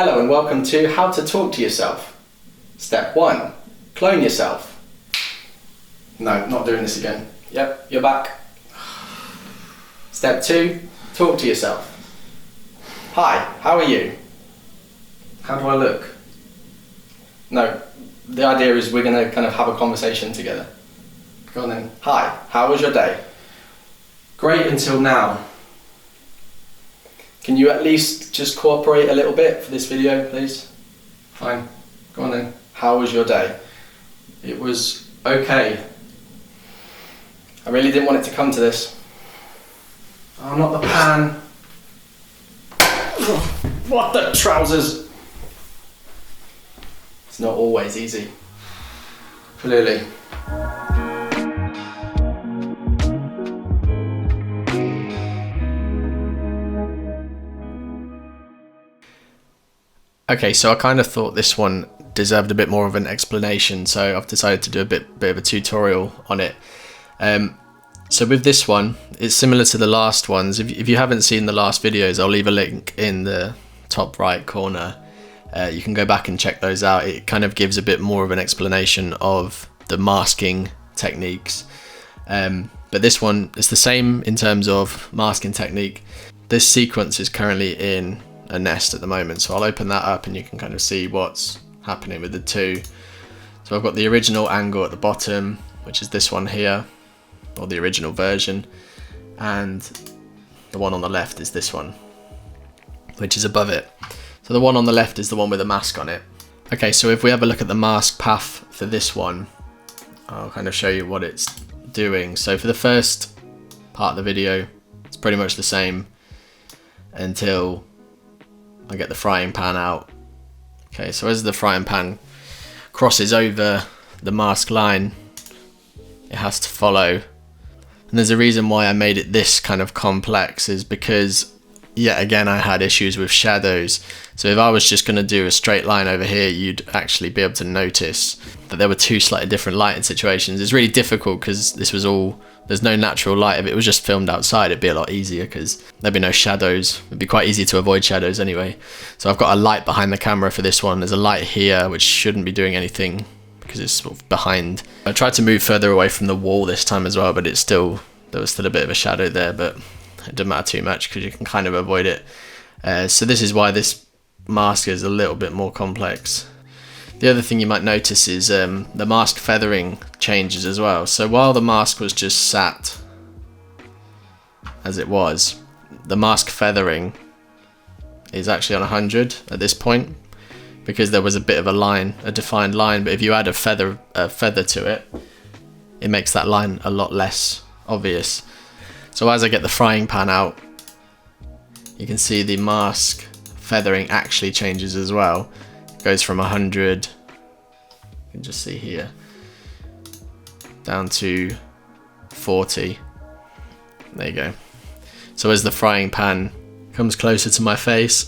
Hello and welcome to How to Talk to Yourself. Step 1. Clone yourself. No, not doing this again. Yep, you're back. Step 2. Talk to yourself. Hi, how are you? How do I look? No, the idea is we're going to kind of have a conversation together. Go on then. Hi, how was your day? Great until now. Can you at least just cooperate a little bit for this video, please? Fine. Go on then. How was your day? It was okay. I really didn't want it to come to this. Oh, not the pan. What the trousers? It's not always easy. Clearly. Okay, so I kind of thought this one deserved a bit more of an explanation, so I've decided to do a bit of a tutorial on it. So with this one, it's similar to the last ones. If you haven't seen the last videos, I'll leave a link in the top right corner. You can go back and check those out. It kind of gives a bit more of an explanation of the masking techniques. But this one is the same in terms of masking technique. This sequence is currently in a nest at the moment, so I'll open that up and you can kind of see what's happening with the two. So I've got the original angle at the bottom, which is this one here, or the original version, and the one on the left is this one, which is above it. So the one on the left is the one with a mask on it. Okay, so if we have a look at the mask path for this one, I'll kind of show you what it's doing. So for the first part of the video, it's pretty much the same until I get the frying pan out. Okay, so as the frying pan crosses over the mask line, it has to follow. And there's a reason why I made it this kind of complex, is because yet again I had issues with shadows. So if I was just going to do a straight line over here, you'd actually be able to notice that there were two slightly different lighting situations. It's really difficult because this was all, there's no natural light. If it was just filmed outside, it'd be a lot easier because there'd be no shadows. It'd be quite easy to avoid shadows anyway. So I've got a light behind the camera for this one. There's a light here which shouldn't be doing anything because it's sort of behind. I tried to move further away from the wall this time as well, but there was still a bit of a shadow there, but it doesn't matter too much because you can kind of avoid it. So this is why this mask is a little bit more complex. The other thing you might notice is the mask feathering changes as well. So while the mask was just sat as it was, the mask feathering is actually on 100 at this point because there was a bit of a line, a defined line. But if you add a feather to it, it makes that line a lot less obvious. So as I get the frying pan out, you can see the mask feathering actually changes as well. It goes from 100, you can just see here, down to 40. There you go. So as the frying pan comes closer to my face,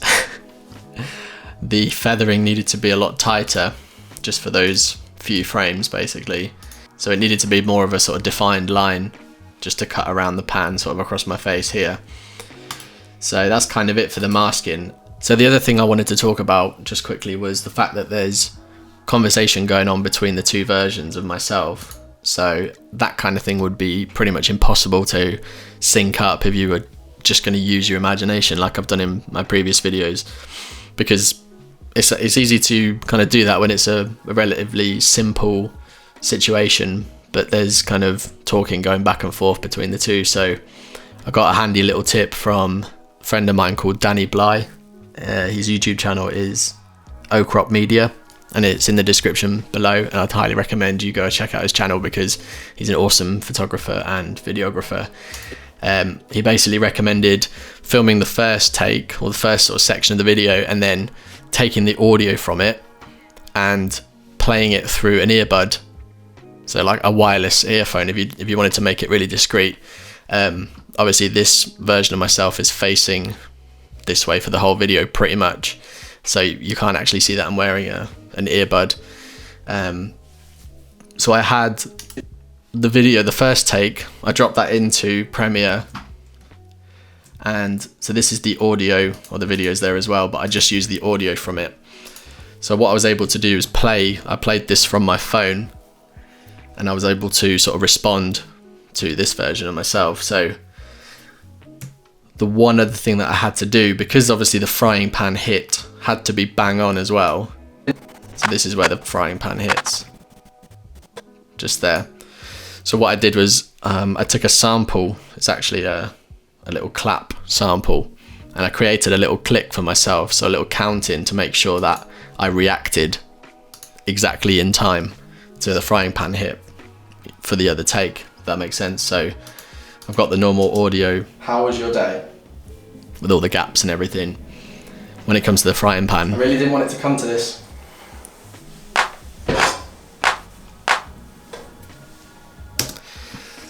the feathering needed to be a lot tighter, just for those few frames basically. So it needed to be more of a sort of defined line, just to cut around the pan sort of across my face here. So that's kind of it for the masking. So the other thing I wanted to talk about just quickly was the fact that there's conversation going on between the two versions of myself. So that kind of thing would be pretty much impossible to sync up if you were just going to use your imagination like I've done in my previous videos, because it's easy to kind of do that when it's a relatively simple situation, but there's kind of talking going back and forth between the two. So I got a handy little tip from a friend of mine called Danny Bly. His YouTube channel is Ocrop Media, and it's in the description below, and I'd highly recommend you go check out his channel because he's an awesome photographer and videographer. He basically recommended filming the first take, or the first sort of section of the video, and then taking the audio from it and playing it through an earbud, so like a wireless earphone if you wanted to make it really discreet. Obviously this version of myself is facing this way for the whole video pretty much, so you can't actually see that I'm wearing an earbud. So I had the video, the first take, I dropped that into Premiere, And so this is the audio, or the videos there as well, but I just used the audio from it. So what I was able to do is I played this from my phone, and I was able to sort of respond to this version of myself. So the one other thing that I had to do, because obviously the frying pan hit had to be bang on as well. So this is where the frying pan hits, just there. So what I did was I took a sample. It's actually a little clap sample, and I created a little click for myself, so a little counting to make sure that I reacted exactly in time to the frying pan hit for the other take, if that makes sense. So I've got the normal audio. How was your day? With all the gaps and everything. When it comes to the frying pan, I really didn't want it to come to this.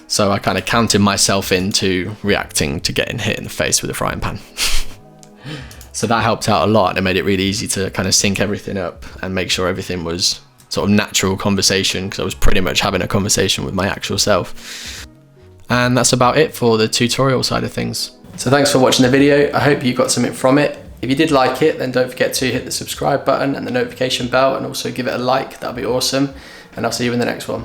So I kind of counted myself into reacting to getting hit in the face with a frying pan. So that helped out a lot. It made it really easy to kind of sync everything up and make sure everything was sort of natural conversation, because I was pretty much having a conversation with my actual self. And that's about it for the tutorial side of things. So thanks for watching the video. I hope you got something from it. If you did like it, then don't forget to hit the subscribe button and the notification bell, and also give it a like. That'd be awesome. And I'll see you in the next one.